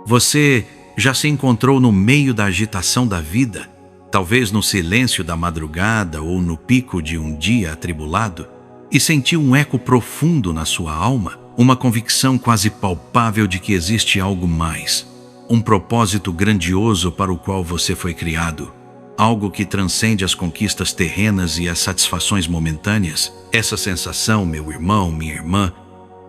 Você já se encontrou no meio da agitação da vida, talvez no silêncio da madrugada ou no pico de um dia atribulado, e sentiu um eco profundo na sua alma, uma convicção quase palpável de que existe algo mais, um propósito grandioso para o qual você foi criado, algo que transcende as conquistas terrenas e as satisfações momentâneas? Essa sensação, meu irmão, minha irmã,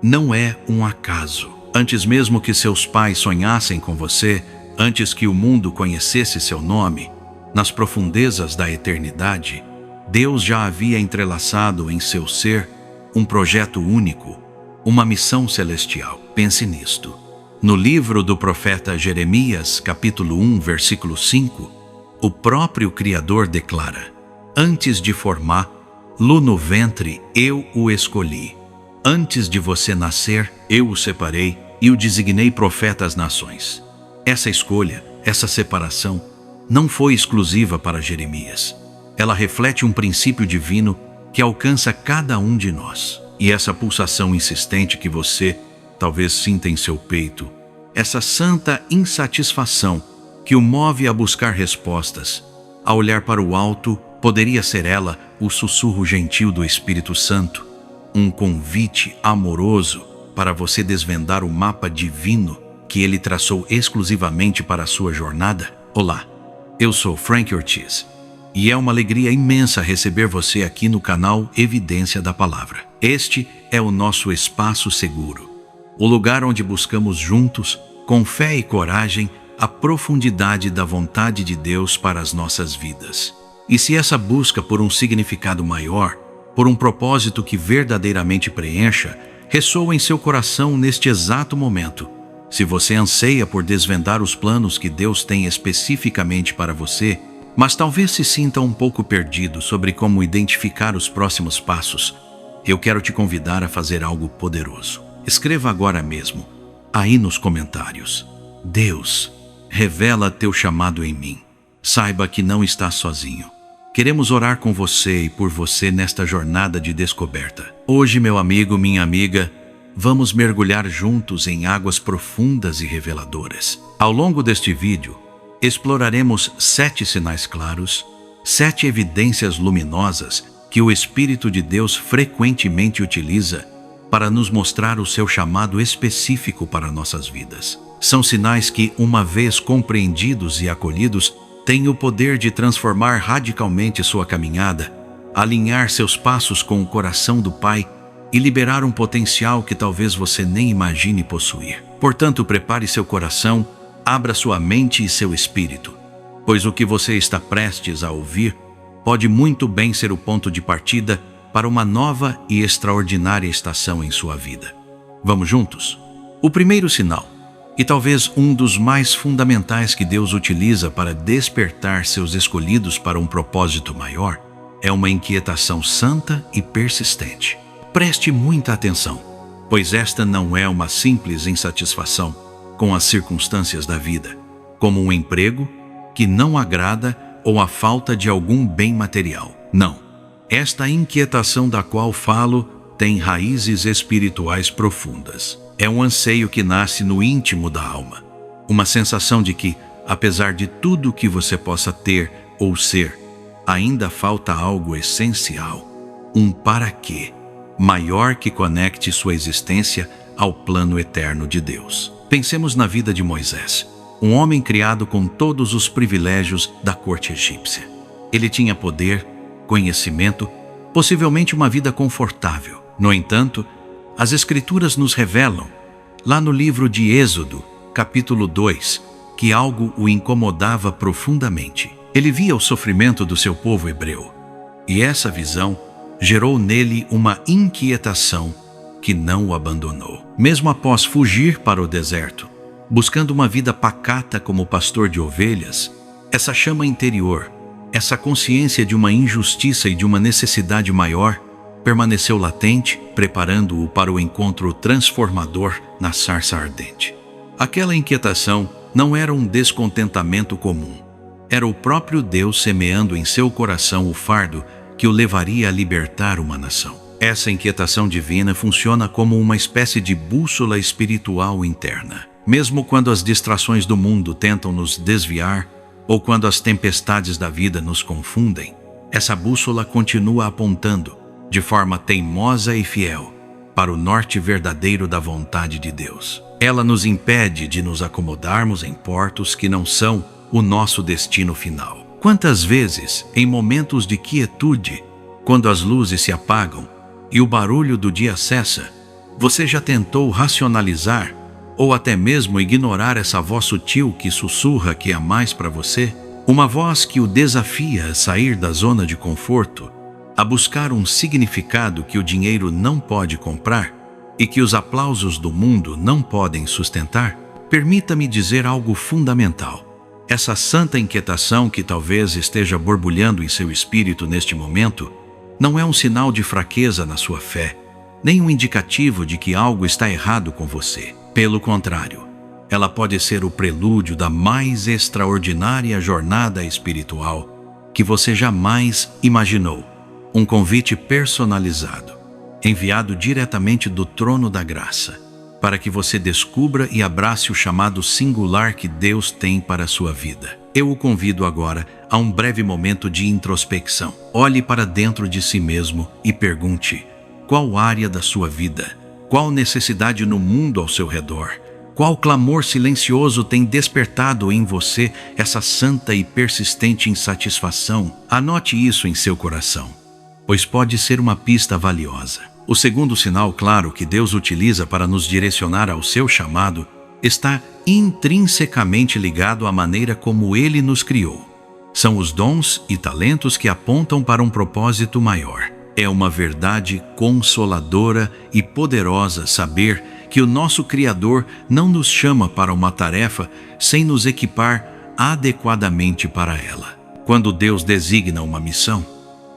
não é um acaso. Antes mesmo que seus pais sonhassem com você, antes que o mundo conhecesse seu nome, nas profundezas da eternidade, Deus já havia entrelaçado em seu ser um projeto único, uma missão celestial. Pense nisto. No livro do profeta Jeremias, capítulo 1, versículo 5, o próprio Criador declara: antes de formá-lo no ventre, eu o escolhi. Antes de você nascer, eu o separei e o designei profeta às nações. Essa escolha, essa separação, não foi exclusiva para Jeremias. Ela reflete um princípio divino que alcança cada um de nós. E essa pulsação insistente que você talvez sinta em seu peito, essa santa insatisfação que o move a buscar respostas, a olhar para o alto, poderia ser ela o sussurro gentil do Espírito Santo, um convite amoroso para você desvendar o mapa divino que ele traçou exclusivamente para a sua jornada? Olá, eu sou Frank Ortiz e é uma alegria imensa receber você aqui no canal Evidência da Palavra. Este é o nosso espaço seguro, o lugar onde buscamos juntos, com fé e coragem, a profundidade da vontade de Deus para as nossas vidas. E se essa busca por um significado maior, por um propósito que verdadeiramente preencha, ressoa em seu coração neste exato momento, se você anseia por desvendar os planos que Deus tem especificamente para você, mas talvez se sinta um pouco perdido sobre como identificar os próximos passos, eu quero te convidar a fazer algo poderoso. Escreva agora mesmo, aí nos comentários: Deus, revela teu chamado em mim. Saiba que não estás sozinho. Queremos orar com você e por você nesta jornada de descoberta. Hoje, meu amigo, minha amiga, vamos mergulhar juntos em águas profundas e reveladoras. Ao longo deste vídeo, exploraremos 7 sinais claros, 7 evidências luminosas que o Espírito de Deus frequentemente utiliza para nos mostrar o seu chamado específico para nossas vidas. São sinais que, uma vez compreendidos e acolhidos, têm o poder de transformar radicalmente sua caminhada, alinhar seus passos com o coração do Pai e liberar um potencial que talvez você nem imagine possuir. Portanto, prepare seu coração, abra sua mente e seu espírito, pois o que você está prestes a ouvir pode muito bem ser o ponto de partida para uma nova e extraordinária estação em sua vida. Vamos juntos? O primeiro sinal, e talvez um dos mais fundamentais que Deus utiliza para despertar seus escolhidos para um propósito maior, é uma inquietação santa e persistente. Preste muita atenção, pois esta não é uma simples insatisfação com as circunstâncias da vida, como um emprego que não agrada ou a falta de algum bem material. Não. Esta inquietação da qual falo tem raízes espirituais profundas. É um anseio que nasce no íntimo da alma. Uma sensação de que, apesar de tudo que você possa ter ou ser, ainda falta algo essencial. Um para quê maior que conecte sua existência ao plano eterno de Deus. Pensemos na vida de Moisés, um homem criado com todos os privilégios da corte egípcia. Ele tinha poder, conhecimento, possivelmente uma vida confortável. No entanto, as Escrituras nos revelam, lá no livro de Êxodo, capítulo 2, que algo o incomodava profundamente. Ele via o sofrimento do seu povo hebreu, e essa visão gerou nele uma inquietação que não o abandonou. Mesmo após fugir para o deserto, buscando uma vida pacata como pastor de ovelhas, essa chama interior, essa consciência de uma injustiça e de uma necessidade maior, permaneceu latente, preparando-o para o encontro transformador na sarça ardente. Aquela inquietação não era um descontentamento comum. Era o próprio Deus semeando em seu coração o fardo que o levaria a libertar uma nação. Essa inquietação divina funciona como uma espécie de bússola espiritual interna. Mesmo quando as distrações do mundo tentam nos desviar, ou quando as tempestades da vida nos confundem, essa bússola continua apontando, de forma teimosa e fiel, para o norte verdadeiro da vontade de Deus. Ela nos impede de nos acomodarmos em portos que não são o nosso destino final. Quantas vezes, em momentos de quietude, quando as luzes se apagam e o barulho do dia cessa, você já tentou racionalizar ou até mesmo ignorar essa voz sutil que sussurra que há mais para você? Uma voz que o desafia a sair da zona de conforto, a buscar um significado que o dinheiro não pode comprar e que os aplausos do mundo não podem sustentar? Permita-me dizer algo fundamental. Essa santa inquietação que talvez esteja borbulhando em seu espírito neste momento não é um sinal de fraqueza na sua fé, nem um indicativo de que algo está errado com você. Pelo contrário, ela pode ser o prelúdio da mais extraordinária jornada espiritual que você jamais imaginou. Um convite personalizado, enviado diretamente do trono da graça, para que você descubra e abrace o chamado singular que Deus tem para a sua vida. Eu o convido agora a um breve momento de introspecção. Olhe para dentro de si mesmo e pergunte: qual área da sua vida, qual necessidade no mundo ao seu redor, qual clamor silencioso tem despertado em você essa santa e persistente insatisfação? Anote isso em seu coração, pois pode ser uma pista valiosa. O segundo sinal claro que Deus utiliza para nos direcionar ao seu chamado está intrinsecamente ligado à maneira como Ele nos criou. São os dons e talentos que apontam para um propósito maior. É uma verdade consoladora e poderosa saber que o nosso Criador não nos chama para uma tarefa sem nos equipar adequadamente para ela. Quando Deus designa uma missão,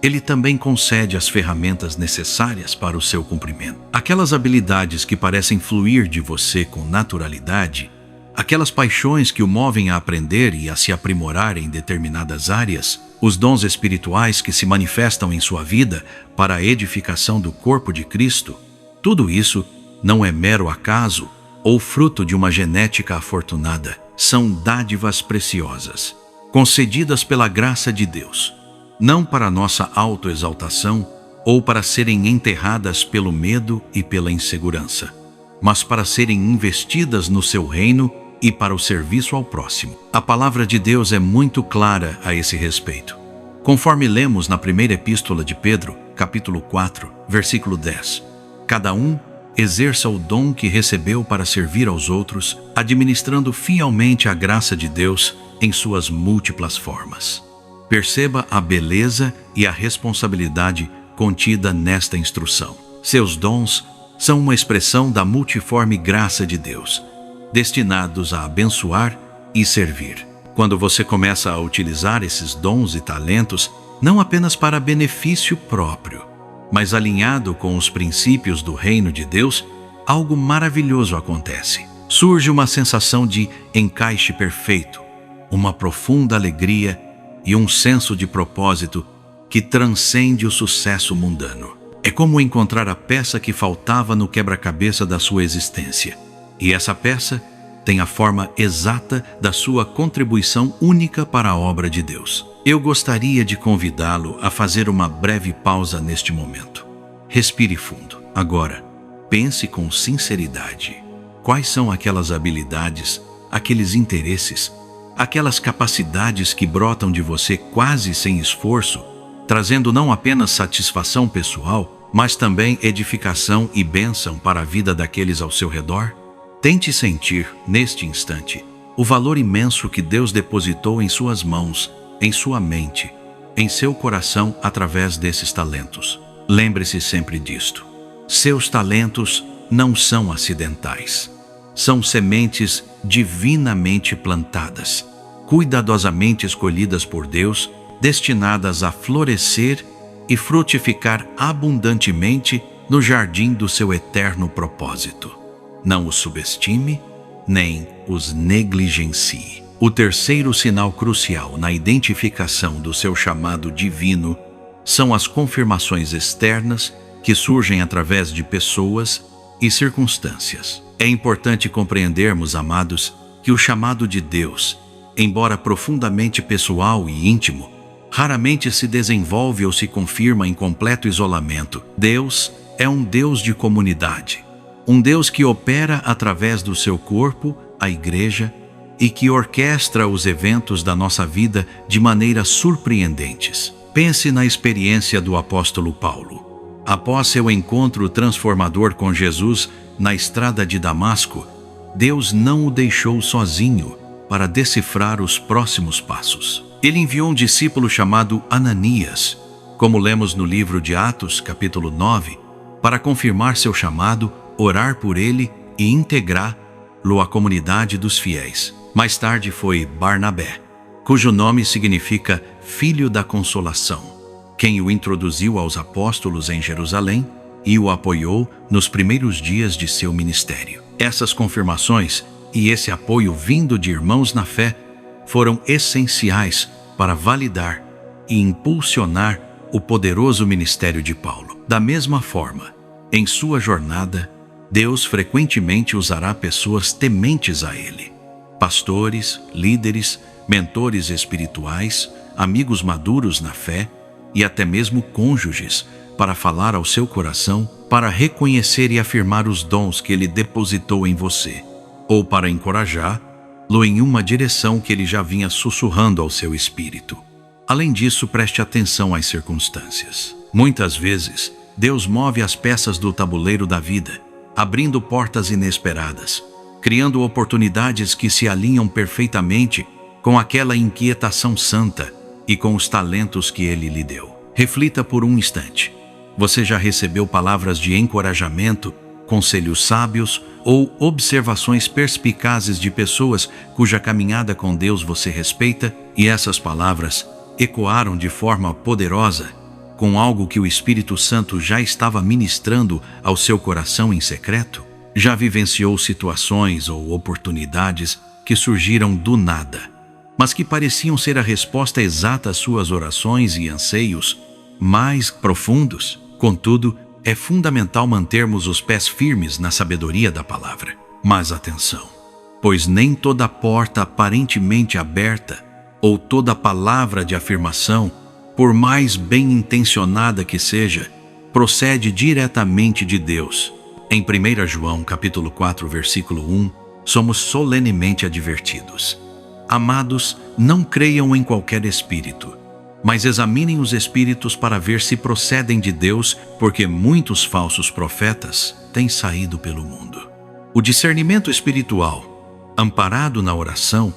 Ele também concede as ferramentas necessárias para o seu cumprimento. Aquelas habilidades que parecem fluir de você com naturalidade, aquelas paixões que o movem a aprender e a se aprimorar em determinadas áreas, os dons espirituais que se manifestam em sua vida para a edificação do corpo de Cristo, tudo isso não é mero acaso ou fruto de uma genética afortunada. São dádivas preciosas, concedidas pela graça de Deus, não para nossa autoexaltação ou para serem enterradas pelo medo e pela insegurança, mas para serem investidas no seu reino e para o serviço ao próximo. A palavra de Deus é muito clara a esse respeito. Conforme lemos na primeira epístola de Pedro, capítulo 4, versículo 10, cada um exerça o dom que recebeu para servir aos outros, administrando fielmente a graça de Deus em suas múltiplas formas. Perceba a beleza e a responsabilidade contida nesta instrução. Seus dons são uma expressão da multiforme graça de Deus, destinados a abençoar e servir. Quando você começa a utilizar esses dons e talentos, não apenas para benefício próprio, mas alinhado com os princípios do reino de Deus, algo maravilhoso acontece. Surge uma sensação de encaixe perfeito, uma profunda alegria e um senso de propósito que transcende o sucesso mundano. É como encontrar a peça que faltava no quebra-cabeça da sua existência. E essa peça tem a forma exata da sua contribuição única para a obra de Deus. Eu gostaria de convidá-lo a fazer uma breve pausa neste momento. Respire fundo. Agora, pense com sinceridade. Quais são aquelas habilidades, aqueles interesses, aquelas capacidades que brotam de você quase sem esforço, trazendo não apenas satisfação pessoal, mas também edificação e bênção para a vida daqueles ao seu redor? Tente sentir, neste instante, o valor imenso que Deus depositou em suas mãos, em sua mente, em seu coração através desses talentos. Lembre-se sempre disto. Seus talentos não são acidentais. São sementes divinamente plantadas, cuidadosamente escolhidas por Deus, destinadas a florescer e frutificar abundantemente no jardim do seu eterno propósito. Não os subestime, nem os negligencie. O terceiro sinal crucial na identificação do seu chamado divino são as confirmações externas que surgem através de pessoas e circunstâncias. É importante compreendermos, amados, que o chamado de Deus, embora profundamente pessoal e íntimo, raramente se desenvolve ou se confirma em completo isolamento. Deus é um Deus de comunidade. Um Deus que opera através do seu corpo, a igreja, e que orquestra os eventos da nossa vida de maneiras surpreendentes. Pense na experiência do apóstolo Paulo. Após seu encontro transformador com Jesus na estrada de Damasco, Deus não o deixou sozinho para decifrar os próximos passos. Ele enviou um discípulo chamado Ananias, como lemos no livro de Atos, capítulo 9, para confirmar seu chamado, orar por ele e integrá-lo à comunidade dos fiéis. Mais tarde foi Barnabé, cujo nome significa Filho da Consolação, quem o introduziu aos apóstolos em Jerusalém e o apoiou nos primeiros dias de seu ministério. Essas confirmações e esse apoio vindo de irmãos na fé foram essenciais para validar e impulsionar o poderoso ministério de Paulo. Da mesma forma, em sua jornada, Deus frequentemente usará pessoas tementes a Ele. Pastores, líderes, mentores espirituais, amigos maduros na fé e até mesmo cônjuges, para falar ao seu coração, para reconhecer e afirmar os dons que Ele depositou em você, ou para encorajá-lo em uma direção que Ele já vinha sussurrando ao seu espírito. Além disso, preste atenção às circunstâncias. Muitas vezes, Deus move as peças do tabuleiro da vida, abrindo portas inesperadas, criando oportunidades que se alinham perfeitamente com aquela inquietação santa e com os talentos que Ele lhe deu. Reflita por um instante. Você já recebeu palavras de encorajamento, conselhos sábios ou observações perspicazes de pessoas cuja caminhada com Deus você respeita, e essas palavras ecoaram de forma poderosa com algo que o Espírito Santo já estava ministrando ao seu coração em secreto? Já vivenciou situações ou oportunidades que surgiram do nada, mas que pareciam ser a resposta exata às suas orações e anseios mais profundos? Contudo, é fundamental mantermos os pés firmes na sabedoria da palavra. Mas atenção, pois nem toda porta aparentemente aberta ou toda palavra de afirmação, por mais bem intencionada que seja, procede diretamente de Deus. Em 1 João, capítulo 4, versículo 1, somos solenemente advertidos: amados, não creiam em qualquer espírito, mas examinem os espíritos para ver se procedem de Deus, porque muitos falsos profetas têm saído pelo mundo. O discernimento espiritual, amparado na oração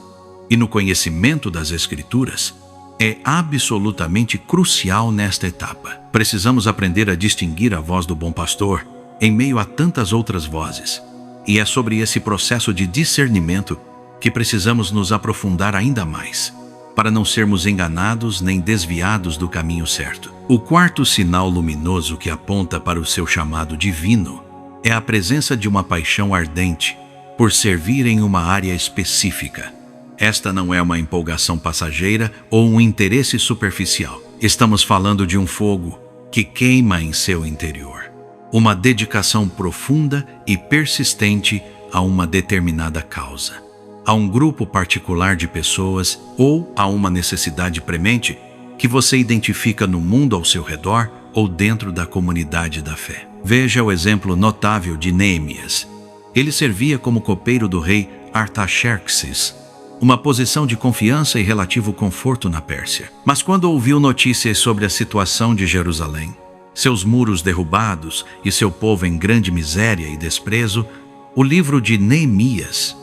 e no conhecimento das Escrituras, é absolutamente crucial nesta etapa. Precisamos aprender a distinguir a voz do bom pastor em meio a tantas outras vozes, e é sobre esse processo de discernimento que precisamos nos aprofundar ainda mais, para não sermos enganados nem desviados do caminho certo. O quarto sinal luminoso que aponta para o seu chamado divino é a presença de uma paixão ardente por servir em uma área específica. Esta não é uma empolgação passageira ou um interesse superficial. Estamos falando de um fogo que queima em seu interior, uma dedicação profunda e persistente a uma determinada causa, a um grupo particular de pessoas ou a uma necessidade premente que você identifica no mundo ao seu redor ou dentro da comunidade da fé. Veja o exemplo notável de Neemias. Ele servia como copeiro do rei Artaxerxes, uma posição de confiança e relativo conforto na Pérsia. Mas quando ouviu notícias sobre a situação de Jerusalém, seus muros derrubados e seu povo em grande miséria e desprezo, o livro de Neemias,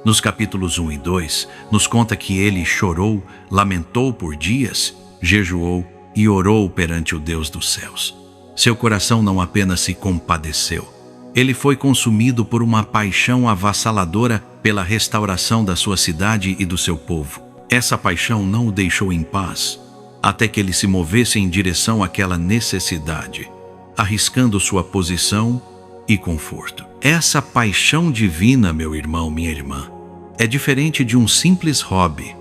nos capítulos 1 e 2, nos conta que ele chorou, lamentou por dias, jejuou e orou perante o Deus dos céus. Seu coração não apenas se compadeceu, ele foi consumido por uma paixão avassaladora pela restauração da sua cidade e do seu povo. Essa paixão não o deixou em paz, até que ele se movesse em direção àquela necessidade, arriscando sua posição e conforto. Essa paixão divina, meu irmão, minha irmã, é diferente de um simples hobby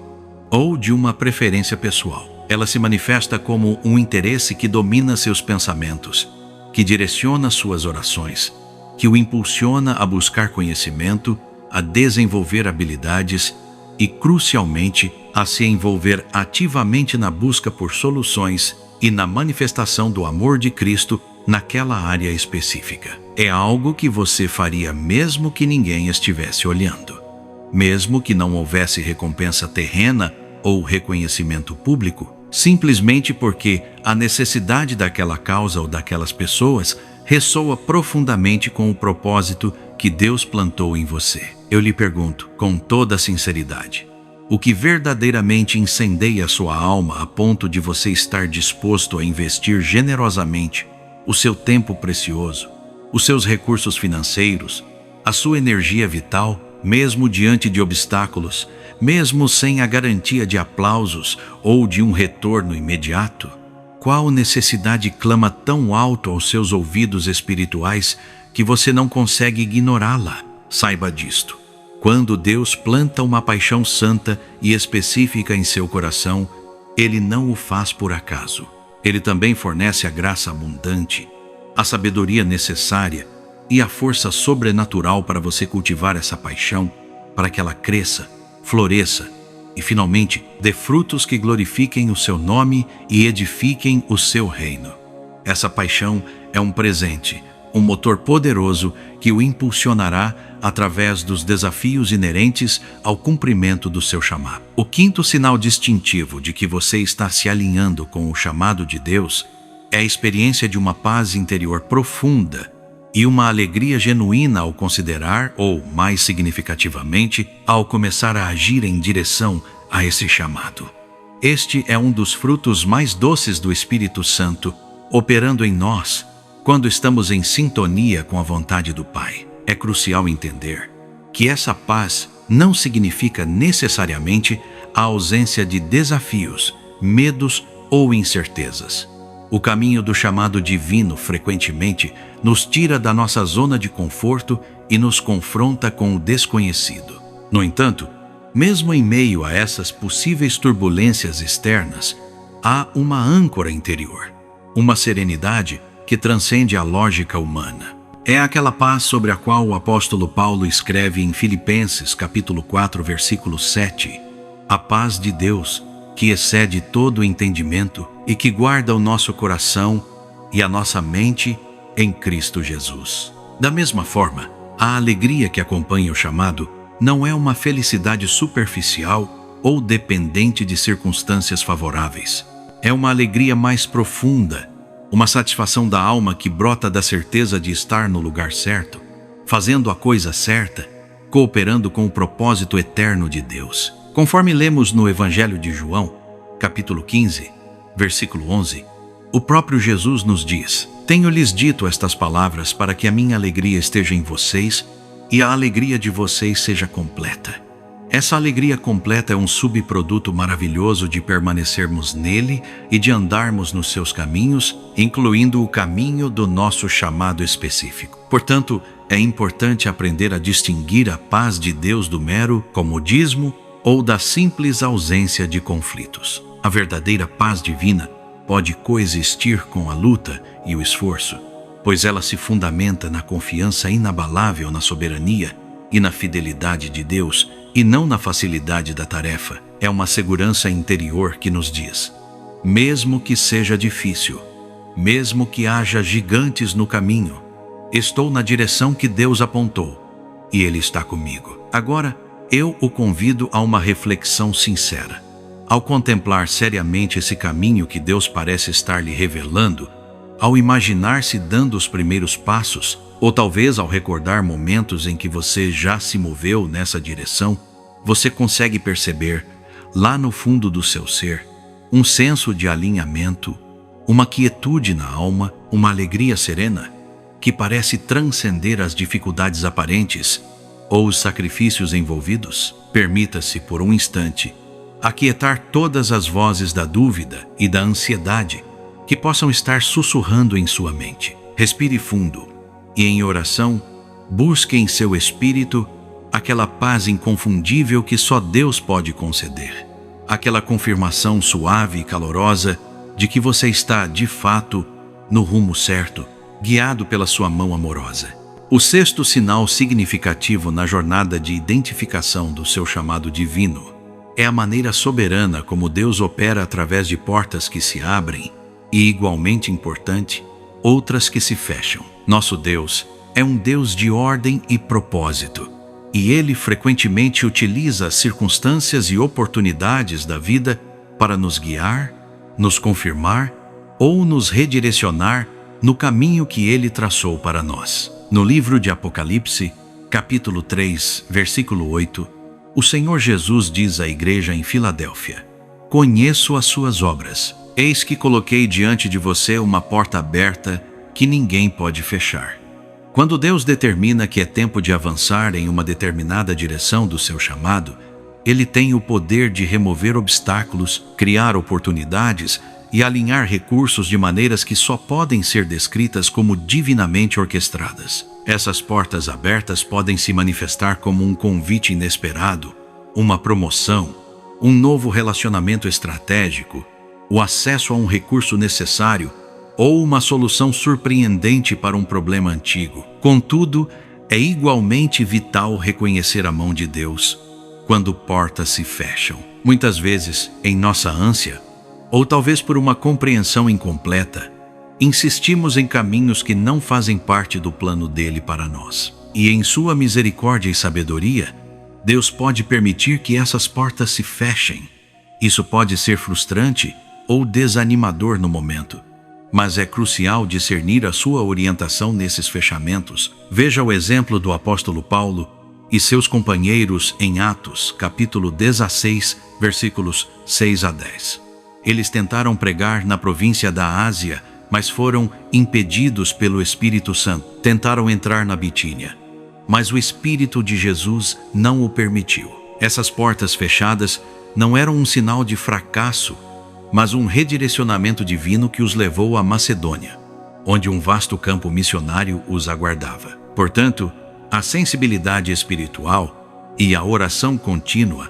ou de uma preferência pessoal. Ela se manifesta como um interesse que domina seus pensamentos, que direciona suas orações que o impulsiona a buscar conhecimento, a desenvolver habilidades e, crucialmente, a se envolver ativamente na busca por soluções e na manifestação do amor de Cristo naquela área específica. É algo que você faria mesmo que ninguém estivesse olhando. Mesmo que não houvesse recompensa terrena ou reconhecimento público, simplesmente porque a necessidade daquela causa ou daquelas pessoas ressoa profundamente com o propósito que Deus plantou em você. Eu lhe pergunto, com toda sinceridade, o que verdadeiramente incendeia sua alma a ponto de você estar disposto a investir generosamente o seu tempo precioso, os seus recursos financeiros, a sua energia vital, mesmo diante de obstáculos, mesmo sem a garantia de aplausos ou de um retorno imediato? Qual necessidade clama tão alto aos seus ouvidos espirituais que você não consegue ignorá-la? Saiba disto. Quando Deus planta uma paixão santa e específica em seu coração, Ele não o faz por acaso. Ele também fornece a graça abundante, a sabedoria necessária e a força sobrenatural para você cultivar essa paixão, para que ela cresça, floresça e, finalmente, dê frutos que glorifiquem o seu nome e edifiquem o seu reino. Essa paixão é um presente, um motor poderoso que o impulsionará através dos desafios inerentes ao cumprimento do seu chamado. O quinto sinal distintivo de que você está se alinhando com o chamado de Deus é a experiência de uma paz interior profunda e uma alegria genuína ao considerar, ou, mais significativamente, ao começar a agir em direção a esse chamado. Este é um dos frutos mais doces do Espírito Santo, operando em nós, quando estamos em sintonia com a vontade do Pai. É crucial entender que essa paz não significa necessariamente a ausência de desafios, medos ou incertezas. O caminho do chamado divino frequentemente nos tira da nossa zona de conforto e nos confronta com o desconhecido. No entanto, mesmo em meio a essas possíveis turbulências externas, há uma âncora interior, uma serenidade que transcende a lógica humana. É aquela paz sobre a qual o apóstolo Paulo escreve em Filipenses capítulo 4, versículo 7. A paz de Deus, que excede todo o entendimento e que guarda o nosso coração e a nossa mente em Cristo Jesus. Da mesma forma, a alegria que acompanha o chamado não é uma felicidade superficial ou dependente de circunstâncias favoráveis. É uma alegria mais profunda, uma satisfação da alma que brota da certeza de estar no lugar certo, fazendo a coisa certa, cooperando com o propósito eterno de Deus. Conforme lemos no Evangelho de João, capítulo 15, versículo 11, o próprio Jesus nos diz: Tenho-lhes dito estas palavras para que a minha alegria esteja em vocês e a alegria de vocês seja completa. Essa alegria completa é um subproduto maravilhoso de permanecermos nele e de andarmos nos seus caminhos, incluindo o caminho do nosso chamado específico. Portanto, é importante aprender a distinguir a paz de Deus do mero comodismo ou da simples ausência de conflitos. A verdadeira paz divina pode coexistir com a luta e o esforço, pois ela se fundamenta na confiança inabalável na soberania e na fidelidade de Deus, e não na facilidade da tarefa. É uma segurança interior que nos diz: mesmo que seja difícil, mesmo que haja gigantes no caminho, estou na direção que Deus apontou, e Ele está comigo. Agora, eu o convido a uma reflexão sincera. Ao contemplar seriamente esse caminho que Deus parece estar lhe revelando, ao imaginar-se dando os primeiros passos, ou talvez ao recordar momentos em que você já se moveu nessa direção, você consegue perceber, lá no fundo do seu ser, um senso de alinhamento, uma quietude na alma, uma alegria serena, que parece transcender as dificuldades aparentes ou os sacrifícios envolvidos. Permita-se, por um instante, aquietar todas as vozes da dúvida e da ansiedade que possam estar sussurrando em sua mente. Respire fundo e, em oração, busque em seu espírito aquela paz inconfundível que só Deus pode conceder. Aquela confirmação suave e calorosa de que você está, de fato, no rumo certo, guiado pela sua mão amorosa. O sexto sinal significativo na jornada de identificação do seu chamado divino é a maneira soberana como Deus opera através de portas que se abrem e, igualmente importante, outras que se fecham. Nosso Deus é um Deus de ordem e propósito, e Ele frequentemente utiliza as circunstâncias e oportunidades da vida para nos guiar, nos confirmar ou nos redirecionar no caminho que Ele traçou para nós. No livro de Apocalipse, capítulo 3, versículo 8, o Senhor Jesus diz à igreja em Filadélfia: "Conheço as suas obras. Eis que coloquei diante de você uma porta aberta que ninguém pode fechar." Quando Deus determina que é tempo de avançar em uma determinada direção do seu chamado, Ele tem o poder de remover obstáculos, criar oportunidades e alinhar recursos de maneiras que só podem ser descritas como divinamente orquestradas. Essas portas abertas podem se manifestar como um convite inesperado, uma promoção, um novo relacionamento estratégico, o acesso a um recurso necessário ou uma solução surpreendente para um problema antigo. Contudo, é igualmente vital reconhecer a mão de Deus quando portas se fecham. Muitas vezes, em nossa ânsia, ou talvez por uma compreensão incompleta, insistimos em caminhos que não fazem parte do plano dele para nós. E em sua misericórdia e sabedoria, Deus pode permitir que essas portas se fechem. Isso pode ser frustrante ou desanimador no momento, mas é crucial discernir a sua orientação nesses fechamentos. Veja o exemplo do apóstolo Paulo e seus companheiros em Atos, capítulo 16, versículos 6 a 10. Eles tentaram pregar na província da Ásia, mas foram impedidos pelo Espírito Santo. Tentaram entrar na Bitínia, mas o Espírito de Jesus não o permitiu. Essas portas fechadas não eram um sinal de fracasso, mas um redirecionamento divino que os levou à Macedônia, onde um vasto campo missionário os aguardava. Portanto, a sensibilidade espiritual e a oração contínua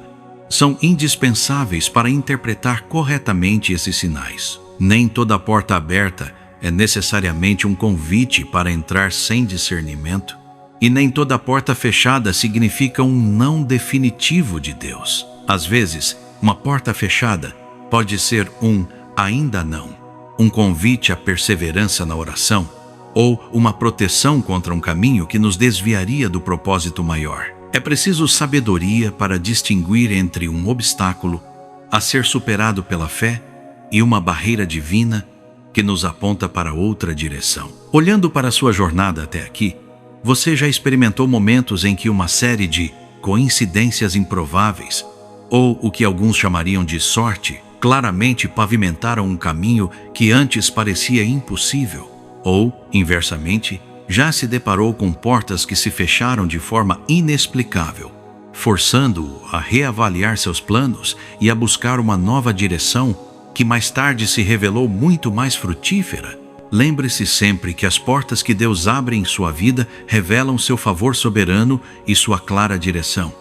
são indispensáveis para interpretar corretamente esses sinais. Nem toda porta aberta é necessariamente um convite para entrar sem discernimento, e nem toda porta fechada significa um não definitivo de Deus. Às vezes, uma porta fechada pode ser um ainda não, um convite à perseverança na oração, ou uma proteção contra um caminho que nos desviaria do propósito maior. É preciso sabedoria para distinguir entre um obstáculo a ser superado pela fé e uma barreira divina que nos aponta para outra direção. Olhando para a sua jornada até aqui, você já experimentou momentos em que uma série de coincidências improváveis, ou o que alguns chamariam de sorte, claramente pavimentaram um caminho que antes parecia impossível? Ou, inversamente, já se deparou com portas que se fecharam de forma inexplicável, forçando-o a reavaliar seus planos e a buscar uma nova direção que mais tarde se revelou muito mais frutífera? Lembre-se sempre que as portas que Deus abre em sua vida revelam seu favor soberano e sua clara direção.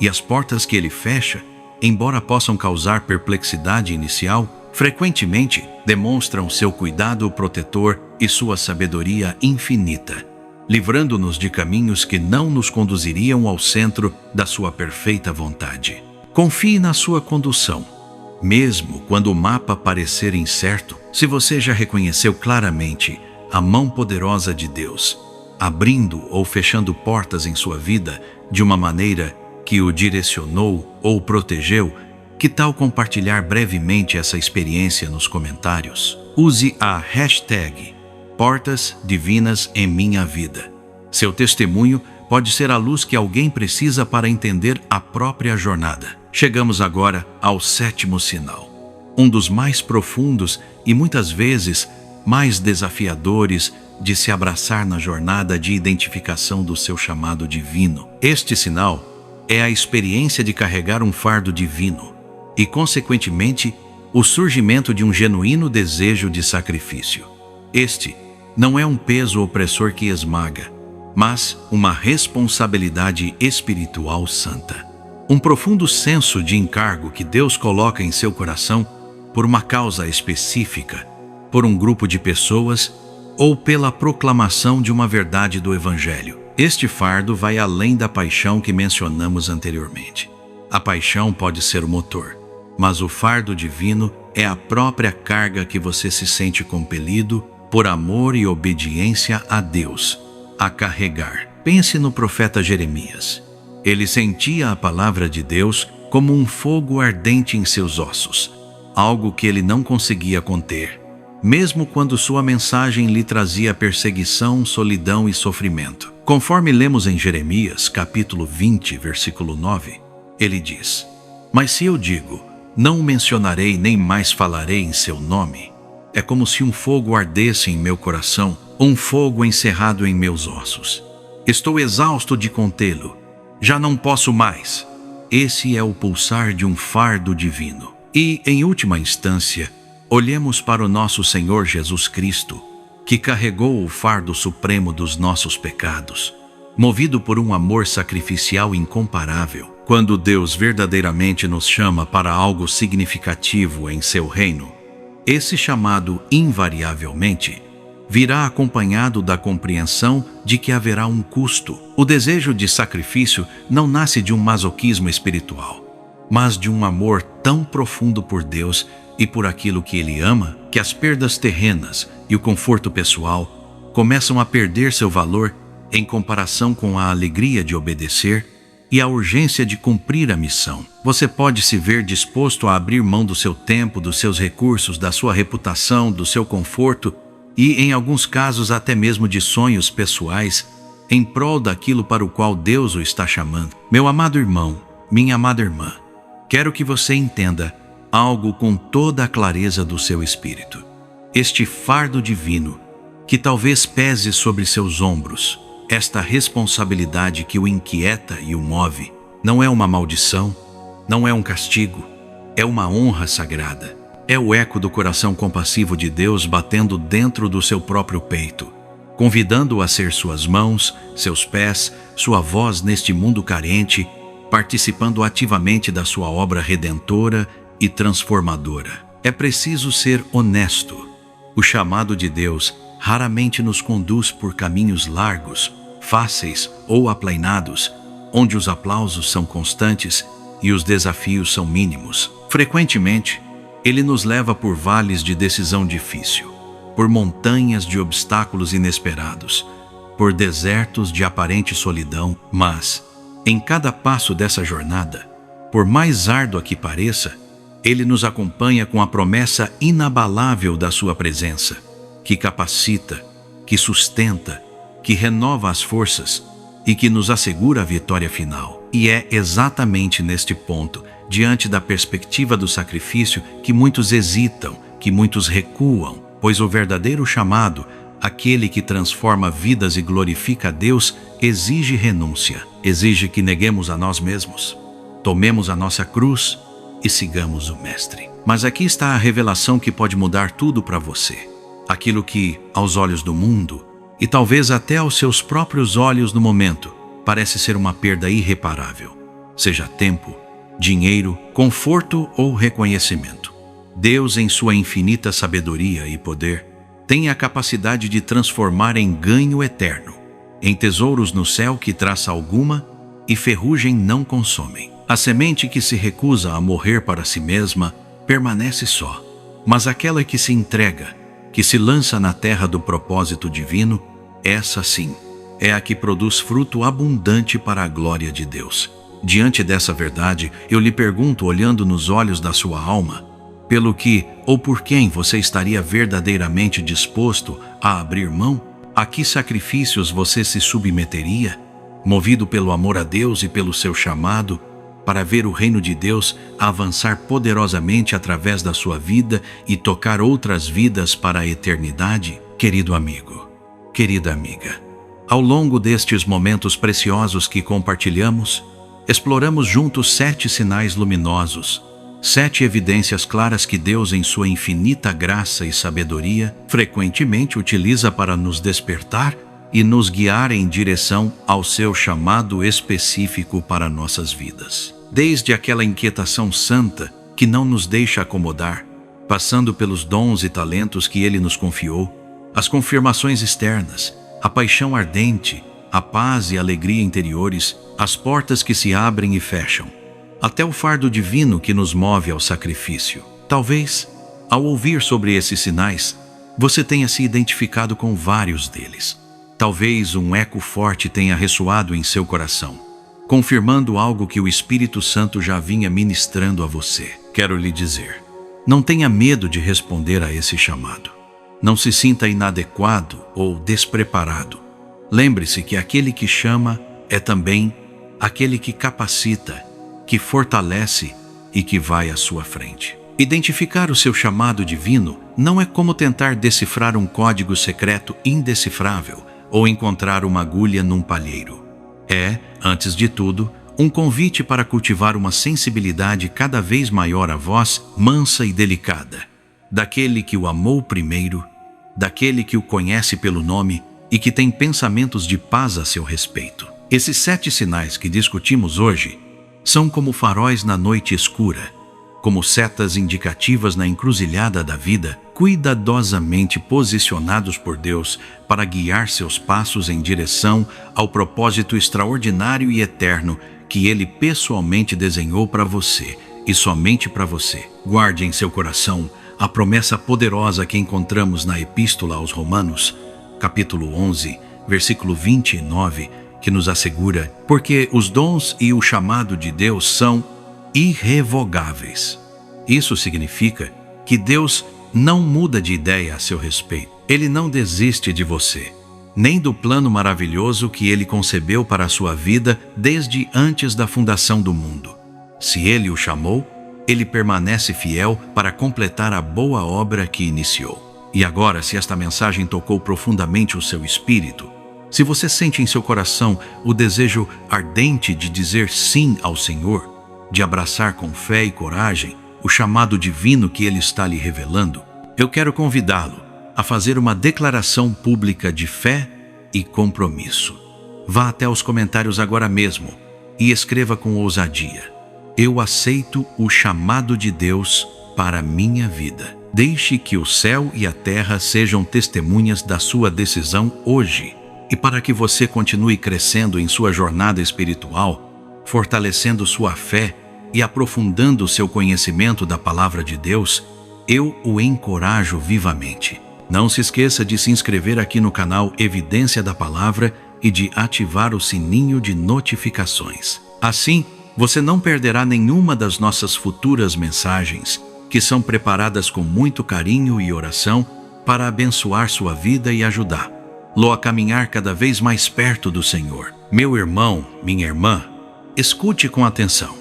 E as portas que Ele fecha, embora possam causar perplexidade inicial, frequentemente demonstram seu cuidado protetor e sua sabedoria infinita, livrando-nos de caminhos que não nos conduziriam ao centro da sua perfeita vontade. Confie na sua condução, mesmo quando o mapa parecer incerto. Se você já reconheceu claramente a mão poderosa de Deus, abrindo ou fechando portas em sua vida de uma maneira que o direcionou ou protegeu, que tal compartilhar brevemente essa experiência nos comentários? Use a hashtag Portas Divinas em Minha Vida. Seu testemunho pode ser a luz que alguém precisa para entender a própria jornada. Chegamos agora ao sétimo sinal, um dos mais profundos e muitas vezes mais desafiadores de se abraçar na jornada de identificação do seu chamado divino. Este sinal é a experiência de carregar um fardo divino e, consequentemente, o surgimento de um genuíno desejo de sacrifício. Este não é um peso opressor que esmaga, mas uma responsabilidade espiritual santa. Um profundo senso de encargo que Deus coloca em seu coração por uma causa específica, por um grupo de pessoas ou pela proclamação de uma verdade do Evangelho. Este fardo vai além da paixão que mencionamos anteriormente. A paixão pode ser o motor, mas o fardo divino é a própria carga que você se sente compelido, por amor e obediência a Deus, a carregar. Pense no profeta Jeremias. Ele sentia a palavra de Deus como um fogo ardente em seus ossos, algo que ele não conseguia conter, mesmo quando sua mensagem lhe trazia perseguição, solidão e sofrimento. Conforme lemos em Jeremias, capítulo 20, versículo 9, ele diz: "Mas se eu digo, não o mencionarei nem mais falarei em seu nome, é como se um fogo ardesse em meu coração, um fogo encerrado em meus ossos. Estou exausto de contê-lo, já não posso mais." Esse é o pulsar de um fardo divino. E, em última instância, olhemos para o nosso Senhor Jesus Cristo, que carregou o fardo supremo dos nossos pecados, movido por um amor sacrificial incomparável. Quando Deus verdadeiramente nos chama para algo significativo em seu reino, esse chamado, invariavelmente, virá acompanhado da compreensão de que haverá um custo. O desejo de sacrifício não nasce de um masoquismo espiritual, mas de um amor tão profundo por Deus e por aquilo que Ele ama, que as perdas terrenas e o conforto pessoal começam a perder seu valor em comparação com a alegria de obedecer e a urgência de cumprir a missão. Você pode se ver disposto a abrir mão do seu tempo, dos seus recursos, da sua reputação, do seu conforto e, em alguns casos, até mesmo de sonhos pessoais, em prol daquilo para o qual Deus o está chamando. Meu amado irmão, minha amada irmã, quero que você entenda algo com toda a clareza do seu espírito. Este fardo divino, que talvez pese sobre seus ombros, esta responsabilidade que o inquieta e o move, não é uma maldição, não é um castigo, é uma honra sagrada. É o eco do coração compassivo de Deus batendo dentro do seu próprio peito, convidando-o a ser suas mãos, seus pés, sua voz neste mundo carente, participando ativamente da sua obra redentora e transformadora. É preciso ser honesto. O chamado de Deus raramente nos conduz por caminhos largos, fáceis ou aplainados, onde os aplausos são constantes e os desafios são mínimos. Frequentemente, Ele nos leva por vales de decisão difícil, por montanhas de obstáculos inesperados, por desertos de aparente solidão, mas, em cada passo dessa jornada, por mais árdua que pareça, Ele nos acompanha com a promessa inabalável da sua presença, que capacita, que sustenta, que renova as forças e que nos assegura a vitória final. E é exatamente neste ponto, diante da perspectiva do sacrifício, que muitos hesitam, que muitos recuam, pois o verdadeiro chamado, aquele que transforma vidas e glorifica a Deus, exige renúncia, exige que neguemos a nós mesmos, tomemos a nossa cruz e sigamos o Mestre. Mas aqui está a revelação que pode mudar tudo para você. Aquilo que, aos olhos do mundo, e talvez até aos seus próprios olhos no momento, parece ser uma perda irreparável, seja tempo, dinheiro, conforto ou reconhecimento. Deus, em sua infinita sabedoria e poder, tem a capacidade de transformar em ganho eterno, em tesouros no céu que traça alguma e ferrugem não consomem. A semente que se recusa a morrer para si mesma permanece só, mas aquela que se entrega, que se lança na terra do propósito divino, essa sim é a que produz fruto abundante para a glória de Deus. Diante dessa verdade, eu lhe pergunto, olhando nos olhos da sua alma, pelo que ou por quem você estaria verdadeiramente disposto a abrir mão? A que sacrifícios você se submeteria, movido pelo amor a Deus e pelo seu chamado, para ver o reino de Deus avançar poderosamente através da sua vida e tocar outras vidas para a eternidade? Querido amigo, querida amiga, ao longo destes momentos preciosos que compartilhamos, exploramos juntos 7 sinais luminosos, 7 evidências claras que Deus, em sua infinita graça e sabedoria, frequentemente utiliza para nos despertar e nos guiar em direção ao seu chamado específico para nossas vidas. Desde aquela inquietação santa que não nos deixa acomodar, passando pelos dons e talentos que Ele nos confiou, as confirmações externas, a paixão ardente a paz e a alegria interiores, as portas que se abrem e fecham, até o fardo divino que nos move ao sacrifício. Talvez, ao ouvir sobre esses sinais, você tenha se identificado com vários deles. Talvez um eco forte tenha ressoado em seu coração, confirmando algo que o Espírito Santo já vinha ministrando a você. Quero lhe dizer, não tenha medo de responder a esse chamado. Não se sinta inadequado ou despreparado. Lembre-se que aquele que chama é também aquele que capacita, que fortalece e que vai à sua frente. Identificar o seu chamado divino não é como tentar decifrar um código secreto indecifrável ou encontrar uma agulha num palheiro. É, antes de tudo, um convite para cultivar uma sensibilidade cada vez maior à voz mansa e delicada, daquele que o amou primeiro, daquele que o conhece pelo nome e que tem pensamentos de paz a seu respeito. Esses 7 sinais que discutimos hoje são como faróis na noite escura, como setas indicativas na encruzilhada da vida, cuidadosamente posicionados por Deus para guiar seus passos em direção ao propósito extraordinário e eterno que Ele pessoalmente desenhou para você e somente para você. Guarde em seu coração a promessa poderosa que encontramos na Epístola aos Romanos, capítulo 11, versículo 29, que nos assegura: porque os dons e o chamado de Deus são irrevogáveis. Isso significa que Deus não muda de ideia a seu respeito. Ele não desiste de você, nem do plano maravilhoso que Ele concebeu para a sua vida desde antes da fundação do mundo. Se Ele o chamou, Ele permanece fiel para completar a boa obra que iniciou. E agora, se esta mensagem tocou profundamente o seu espírito, se você sente em seu coração o desejo ardente de dizer sim ao Senhor, de abraçar com fé e coragem o chamado divino que Ele está lhe revelando, eu quero convidá-lo a fazer uma declaração pública de fé e compromisso. Vá até os comentários agora mesmo e escreva com ousadia: eu aceito o chamado de Deus para a minha vida. Deixe que o céu e a terra sejam testemunhas da sua decisão hoje. E para que você continue crescendo em sua jornada espiritual, fortalecendo sua fé e aprofundando seu conhecimento da Palavra de Deus, eu o encorajo vivamente. Não se esqueça de se inscrever aqui no canal Evidência da Palavra e de ativar o sininho de notificações. Assim, você não perderá nenhuma das nossas futuras mensagens, que são preparadas com muito carinho e oração para abençoar sua vida e ajudá-lo a caminhar cada vez mais perto do Senhor. Meu irmão, minha irmã, escute com atenção.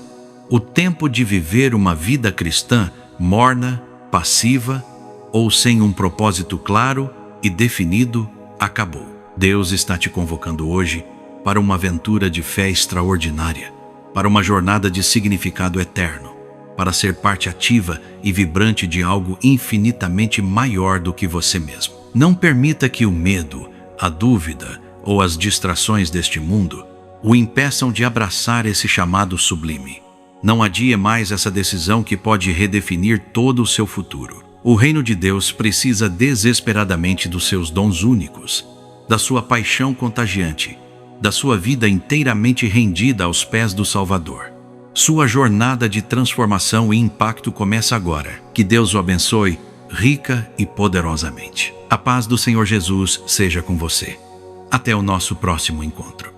O tempo de viver uma vida cristã morna, passiva ou sem um propósito claro e definido acabou. Deus está te convocando hoje para uma aventura de fé extraordinária, para uma jornada de significado eterno, para ser parte ativa e vibrante de algo infinitamente maior do que você mesmo. Não permita que o medo, a dúvida ou as distrações deste mundo o impeçam de abraçar esse chamado sublime. Não adie mais essa decisão que pode redefinir todo o seu futuro. O reino de Deus precisa desesperadamente dos seus dons únicos, da sua paixão contagiante, da sua vida inteiramente rendida aos pés do Salvador. Sua jornada de transformação e impacto começa agora. Que Deus o abençoe rica e poderosamente. A paz do Senhor Jesus seja com você. Até o nosso próximo encontro.